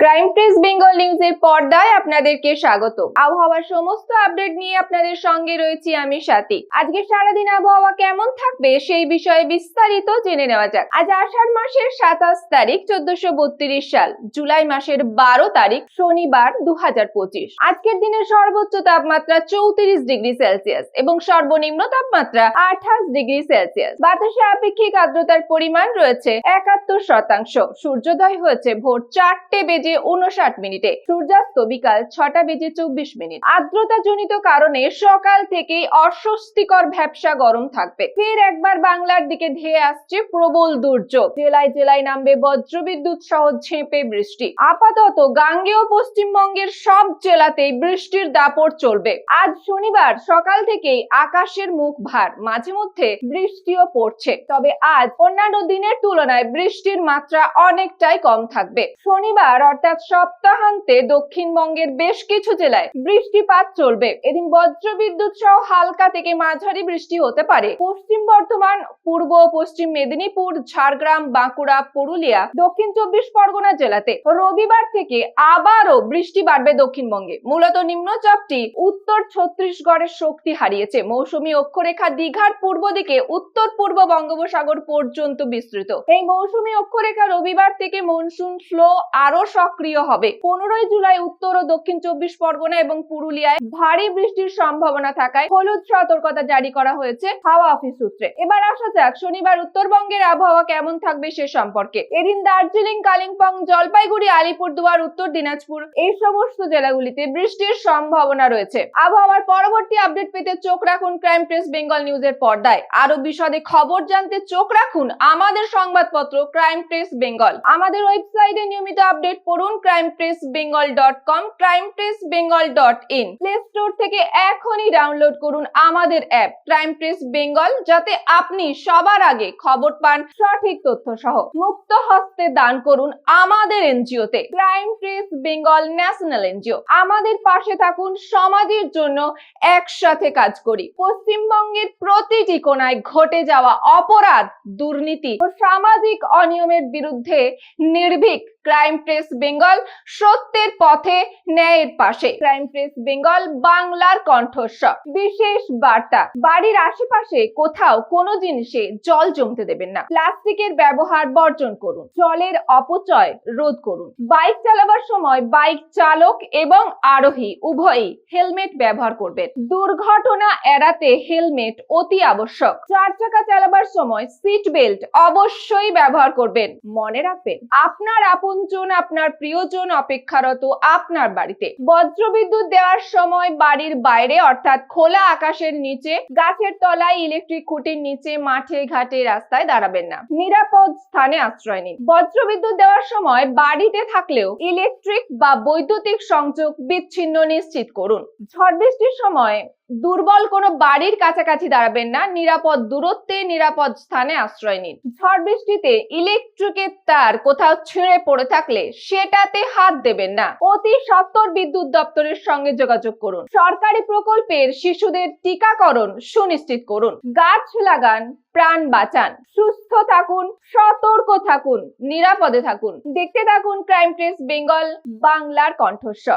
Crime press Bengal নিউজের পর্দায় আপনাদেরকে স্বাগত। আবহাওয়ার সমস্ত আপডেট নিয়ে আপনাদের সঙ্গে রয়েছি আমি স্বাতী। আজকে সারাদিন আবহাওয়া কেমন থাকবে সেই বিষয়ে বিস্তারিত জেনে নেওয়া যাক। আজ আষাঢ় মাসের 27 তারিখ 1432 সাল, জুলাই মাসের 12 তারিখ শনিবার 2025। আজকের দিনের সর্বোচ্চ তাপমাত্রা 34 ডিগ্রি সেলসিয়াস এবং সর্বনিম্ন তাপমাত্রা 28 ডিগ্রি সেলসিয়াস। বাতাসে আপেক্ষিক আর্দ্রতার পরিমাণ রয়েছে 71%। সূর্যোদয় হয়েছে ভোর 4:59 সূর্যাস্ত বিকাল 6:24। আর্দ্রতা জনিত কারণে সকাল থেকেই অস্বস্তিকর ভ্যাপসা গরম থাকবে। ফের একবার বাংলার দিকে ধেয়ে আসছে প্রবল দুর্যোগ। জেলায় জেলায় নামবে বজ্রবিদ্যুৎ সহ ঝেঁপে বৃষ্টি। আপাতত গাঙ্গেয় পশ্চিমবঙ্গের সব জেলাতেই বৃষ্টির দাপট চলবে। আজ শনিবার সকাল থেকেই আকাশের মুখ ভার, মাঝে মধ্যে বৃষ্টিও পড়ছে। তবে আজ অন্যান্য দিনের তুলনায় বৃষ্টির মাত্রা অনেকটাই কম থাকবে। শনিবার অর্থাৎ সপ্তাহান্তে দক্ষিণবঙ্গের বেশ কিছু জেলায় বৃষ্টিপাত চলবে। এদিন বজ্রবিদ্যুৎ সহ হালকা থেকে মাঝারি বৃষ্টি হতে পারে পশ্চিম বর্ধমান, পূর্ব ও পশ্চিম মেদিনীপুর, ঝাড়গ্রাম, বাঁকুড়া, পুরুলিয়া, দক্ষিণ 24 পরগনা জেলাতে। রবিবার থেকে আবারও বৃষ্টি বাড়বে দক্ষিণবঙ্গে। মূলত নিম্নচাপটি উত্তর ছত্তিশগড়ের শক্তি হারিয়েছে। মৌসুমী অক্ষরেখা দীঘার পূর্ব দিকে উত্তর পূর্ব বঙ্গোপসাগর পর্যন্ত বিস্তৃত। এই মৌসুমী অক্ষরেখা রবিবার থেকে মনসুন ফ্লো আরো সক্রিয় হবে। 15 জুলাই উত্তর ও দক্ষিণ 24 পরগনা এবং পুরুলিয়ায় ভারী বৃষ্টির সম্ভাবনা থাকায় হলুদ সতর্কতা জারি করা হয়েছে হাওয়া অফিস সূত্রে। এবার আসা যাক শনিবার উত্তরবঙ্গের আবহাওয়া কেমন থাকবে সে সম্পর্কে। এদিন দার্জিলিং, কালিম্পং, জলপাইগুড়ি, আলিপুরদুয়ার, উত্তর দিনাজপুর এই সমস্ত জেলাগুলিতে বৃষ্টির সম্ভাবনা রয়েছে। আবহাওয়ার পরবর্তী আপডেট পেতে চোখ রাখুন ক্রাইম প্রেস বেঙ্গল নিউজের পর্দায়। আরো বিশদে খবর জানতে চোখ রাখুন আমাদের সংবাদপত্র ক্রাইম প্রেস বেঙ্গল। আমাদের ওয়েবসাইটে নিয়মিত আপডেট পড়ুন crimepressbengal.com, crimepressbengal.in। প্লে স্টোর থেকে এখনই ডাউনলোড করুন আমাদের অ্যাপ ক্রাইম প্রেস বেঙ্গল, যাতে আপনি সবার আগে খবর পান সঠিক তথ্য সহ। মুক্ত হস্তে দান করুন আমাদের এনজিওতে, crime press Bengal national NGO. আমাদের পাশে থাকুন, সমাজের জন্য একসাথে কাজ করি। পশ্চিমবঙ্গের প্রতিটি কোণায় ঘটে যাওয়া অপরাধ, দুর্নীতি ও সামাজিক অনিয়মের বিরুদ্ধে নির্ভীক ক্রাইম প্রেস বেঙ্গল সত্যের পথে, ন্যায়ের পাশে। ক্রাইম প্রেস বেঙ্গল বাংলার কণ্ঠস্বর। বিশেষ বার্তা, বাড়ির আশেপাশে কোথাও কোনো জিনিসে জল জমতে দেবেন না। প্লাস্টিকের ব্যবহার বর্জন করুন। জলের অপচয় রোধ করুন। বাইক চালাবার সময় বাইক চালক এবং আরোহী উভয়ই হেলমেট ব্যবহার করবেন। দুর্ঘটনা এড়াতে হেলমেট অতি আবশ্যক। 4 চাকা চালাবার সময় সিট বেল্ট অবশ্যই ব্যবহার করবেন। মনে রাখবেন, আপনার আপনজন, আপনার প্রিয়জন অপেক্ষারত আপনার বাড়িতে। বজ্রবিদ্যুৎ দেওয়ার সময় বাড়ির বাইরে অর্থাৎ খোলা আকাশের নিচে, গাছের তলায়, ইলেকট্রিক খুঁটির নিচে, মাঠে ঘাটে, রাস্তায় দাঁড়াবেন না। নিরাপদ স্থানে আশ্রয় নিন। বজ্রবিদ্যুৎ দেওয়ার সময় বাড়িতে থাকলেও ইলেকট্রিক বা বৈদ্যুতিক সংযোগ বিচ্ছিন্ন নিশ্চিত করুন। ঝড় বৃষ্টির সময় দুর্বল কোনো বাড়ির কাছাকাছি দাঁড়াবেন না। নিরাপদ দূরত্বে, নিরাপদ স্থানে আশ্রয় নিন। ঝড় বৃষ্টিতে ইলেকট্রিকের তার কোথাও ছিঁড়ে পড়ে থাকলে সেটাতে হাত দেবেন না। অতি সত্বর বিদ্যুৎ দপ্তরের সঙ্গে যোগাযোগ করুন। সরকারি প্রকল্পের শিশুদের টিকাকরণ সুনিশ্চিত করুন। গাছ লাগান, প্রাণ বাঁচান। সুস্থ থাকুন, সতর্ক থাকুন, নিরাপদে থাকুন। দেখতে থাকুন ক্রাইম প্রেস বেঙ্গল বাংলার কণ্ঠস্বর।